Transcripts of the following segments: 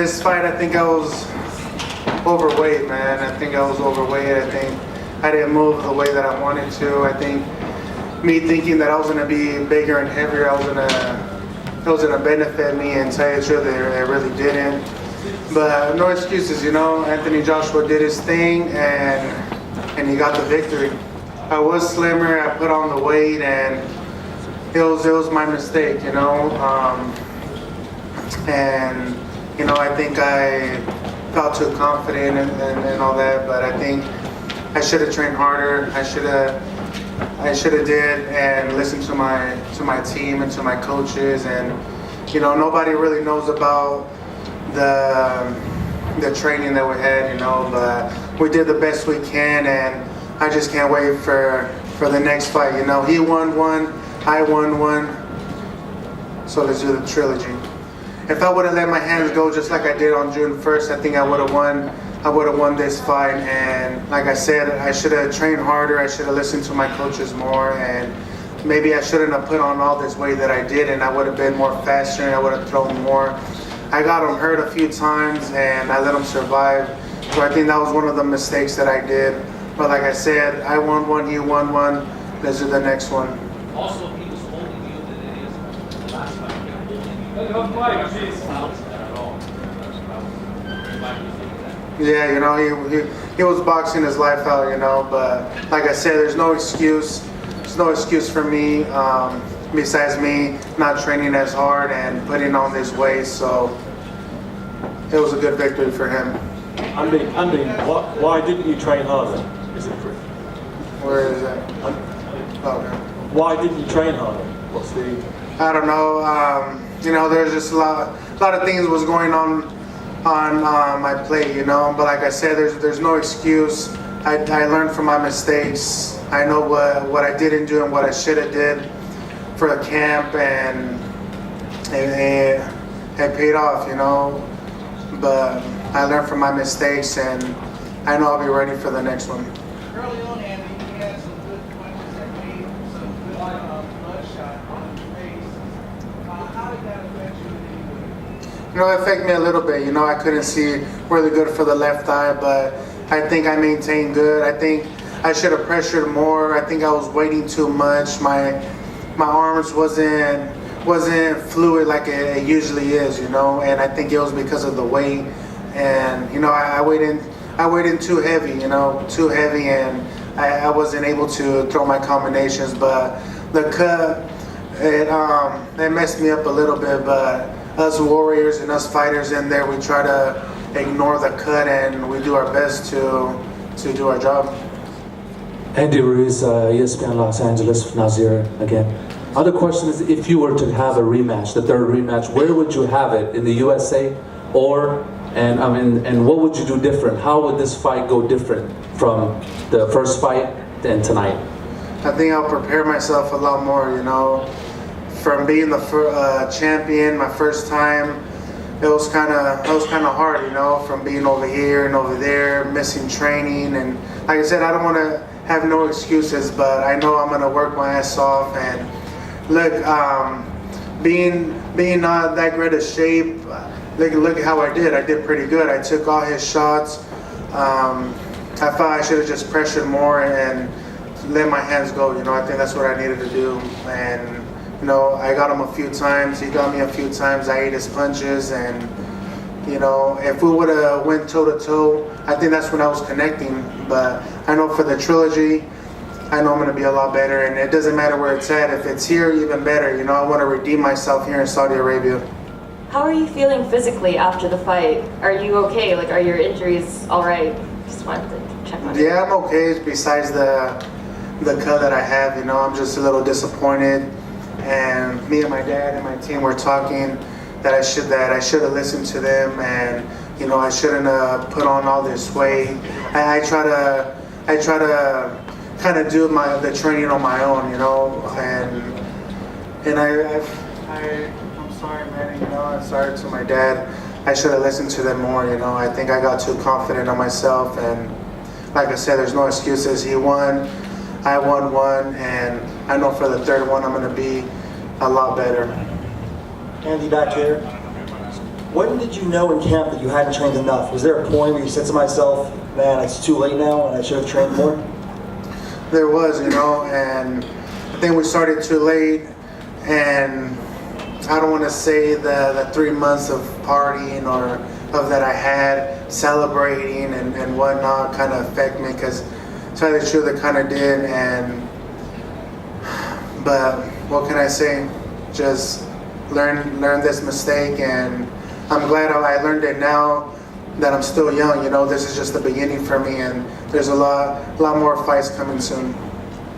this fight, I think I was overweight, man. I think I was overweight. I think I didn't move the way that I wanted to. I think me thinking that I was gonna be bigger and heavier, it was gonna benefit me, and tell you the truth, it really didn't. But no excuses, you know. Anthony Joshua did his thing, and he got the victory. I was slimmer. I put on the weight, and it was my mistake, you know. And you know, I think I felt too confident and all that. But I think I should have trained harder. I should have did and listened to my team and to my coaches. And you know, nobody really knows about the training that we had, you know, but we did the best we can, and I just can't wait for the next fight. You know, he won one, I won one, so let's do the trilogy. If I would have let my hands go just like I did on June 1st, I think I would have won. I would have won this fight, and like I said, I should have trained harder. I should have listened to my coaches more, and maybe I shouldn't have put on all this weight that I did, and I would have been more faster, and I would have thrown more. I got him hurt a few times, and I let him survive. So I think that was one of the mistakes that I did. But like I said, I won one, he won one. Let's do the next one. Also, he was holding you than it is the last fight. Yeah, you know, he was boxing his life out, you know. But like I said, there's no excuse. There's no excuse for me. Besides me not training as hard and putting on this weight, so it was a good victory for him. Andy, why didn't you train harder? Is it free? Where is that? Okay. Why didn't you train harder? What's the? I don't know. You know, there's just a lot of things was going on my plate, you know. But like I said, there's no excuse. I learned from my mistakes. I know what I didn't do and what I should have did for the camp, and it paid off, you know. But I learned from my mistakes, and I know I'll be ready for the next one. Early on, Andy, you had some good punches that made some good bloodshot on your face. How did that affect you in any way? You know, it affected me a little bit. You know, I couldn't see really good for the left eye, but I think I maintained good. I think I should have pressured more. I think I was waiting too much. My arms wasn't fluid like it usually is, you know, and I think it was because of the weight. And you know, I waited too heavy, you know, and I wasn't able to throw my combinations. But the cut, it messed me up a little bit. But us warriors and us fighters in there, we try to ignore the cut, and we do our best to do our job. Andy Ruiz, ESPN Los Angeles, Nazir again. Other question is, if you were to have a rematch, the third rematch, where would you have it? In the USA, and what would you do different? How would this fight go different from the first fight and tonight? I think I'll prepare myself a lot more, you know. From being the champion my first time, it was kind of hard, you know, from being over here and over there, missing training. And like I said, I don't want to have no excuses, but I know I'm going to work my ass off. And look, being not that great of shape, look at how I did. I did pretty good. I took all his shots. I thought I should have just pressured more and let my hands go. You know, I think that's what I needed to do. And you know, I got him a few times. He got me a few times. I ate his punches, and you know, if we would have went toe to toe, I think that's when I was connecting. But I know for the trilogy, I know I'm going to be a lot better, and it doesn't matter where it's at. If it's here, even better. You know, I want to redeem myself here in Saudi Arabia. How are you feeling physically after the fight? Are you okay? Like, are your injuries all right? Just wanted to check on you. Yeah, I'm okay. Besides the cut that I have, you know, I'm just a little disappointed. And me and my dad and my team were talking that I should have listened to them, and you know, I shouldn't have put on all this weight. I try to kind of do the training on my own, you know, and I'm sorry, man. You know, I'm sorry to my dad. I should have listened to them more. You know, I think I got too confident on myself, and like I said, there's no excuses. He won, I won one, and I know for the third one I'm going to be a lot better. Andy, back here. When did you know in camp that you hadn't trained enough? Was there a point where you said to myself, man, it's too late now and I should have trained more? There was, and I think we started too late, and I don't want to say the 3 months of partying or of that I had celebrating and whatnot kind of affect me, because to tell you the truth, it kind of did. But what can I say? Just learn this mistake, and I'm glad I learned it now that I'm still young. This is just the beginning for me, and there's a lot more fights coming soon.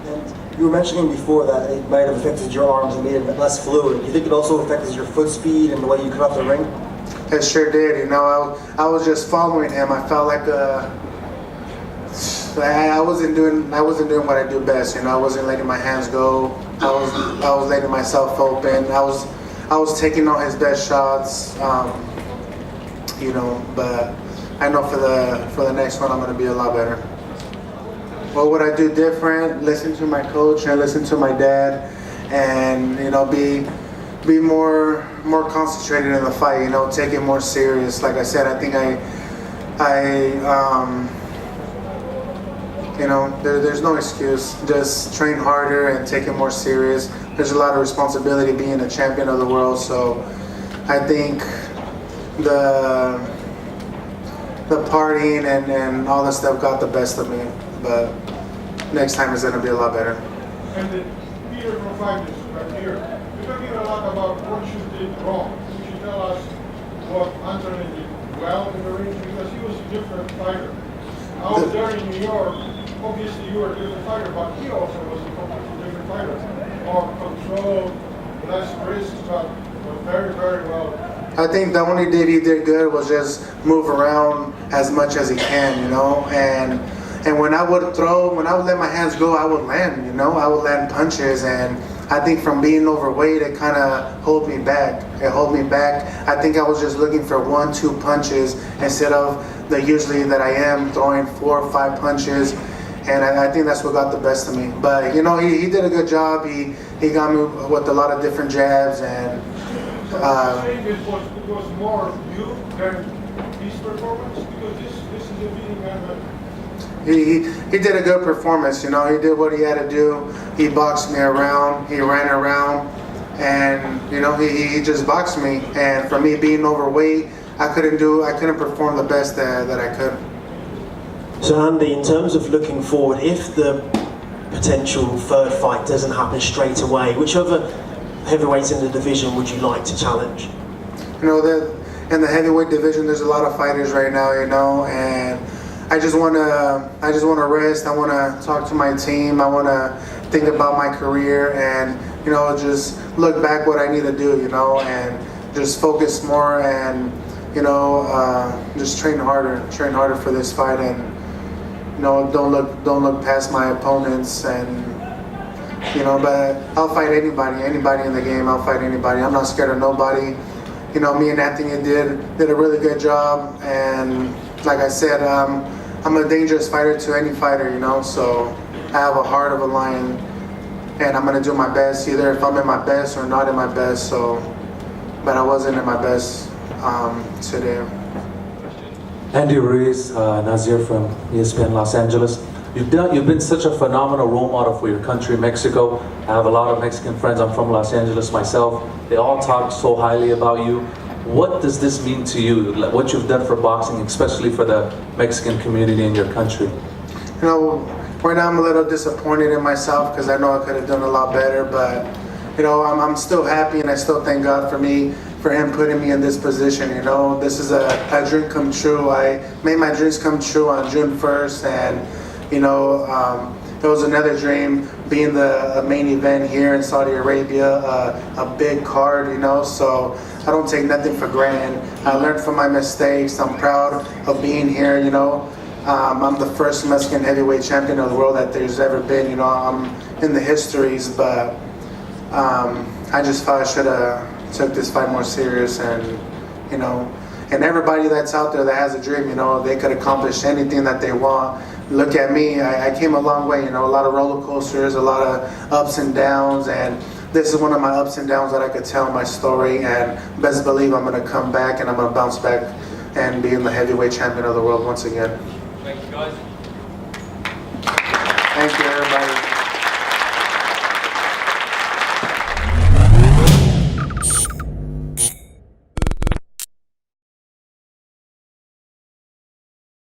And you were mentioning before that it might have affected your arms and made it less fluid. Do you think it also affected your foot speed and the way you cut off the ring? It sure did. I was just following him. I felt like I wasn't doing what I do best. I wasn't letting my hands go. I was letting myself open. I was taking all his best shots. But I know for the next one I'm going to be a lot better. What would I do different? Listen to my coach and listen to my dad, and be more concentrated in the fight. Take it more serious. Like I said, I think there's no excuse. Just train harder and take it more serious. There's a lot of responsibility being a champion of the world, so I think the partying and all that stuff got the best of me, but next time is going to be a lot better. And then Peter from Fighters right here, we're talking a lot about what you did wrong. Could you tell us what Anthony did well in the ring? Because he was a different fighter. I was there in New York. Obviously you were a different fighter, but he also was a completely different fighter. More control, less risk, but very, very well. I think the only thing he did good was just move around as much as he can, and when I would let my hands go, I would land, I would land punches, and I think from being overweight, it kind of held me back. I think I was just looking for 1-2 punches instead of the usually that I am throwing 4 or 5 punches, and I think that's what got the best of me. But he did a good job. He got me with a lot of different jabs, and So saying it was more you than his performance, because this is a beating man. He did a good performance. He did what he had to do. He boxed me around. He ran around, and he just boxed me. And for me being overweight, I couldn't perform the best that I could. So Andy, in terms of looking forward, if the potential third fight doesn't happen straight away, which other heavyweights in the division would you like to challenge? In the heavyweight division, there's a lot of fighters right now, and I just want to rest. I want to talk to my team. I want to think about my career, and just look back what I need to do, and just focus more, and just train harder for this fight, and don't look past my opponents, and but I'll fight anybody in the game. I'll fight anybody. I'm not scared of nobody. Me and Anthony did a really good job, and like I said, I'm a dangerous fighter to any fighter, so I have a heart of a lion, and I'm going to do my best, either if I'm in my best or not in my best, but I wasn't in my best today. Andy Ruiz, Nazir from ESPN Los Angeles. You've been such a phenomenal role model for your country, Mexico. I have a lot of Mexican friends. I'm from Los Angeles myself. They all talk so highly about you. What does this mean to you, what you've done for boxing, especially for the Mexican community in your country? Right now I'm a little disappointed in myself because I know I could have done a lot better, but I'm still happy, and I still thank God for him putting me in this position. This is a dream come true. I made my dreams come true on June 1st, and it was another dream being the main event here in Saudi Arabia, a big card, so I don't take nothing for granted. I learned from my mistakes. I'm proud of being here, I'm the first Mexican heavyweight champion of the world that there's ever been, I'm in the histories, but I just thought I should have took this fight more serious, and and everybody that's out there that has a dream, they could accomplish anything that they want. Look at me, I came a long way, a lot of roller coasters, a lot of ups and downs, and this is one of my ups and downs that I could tell my story, and best believe I'm going to come back and I'm going to bounce back and be in the heavyweight champion of the world once again. Thank you, guys. Thank you, everybody.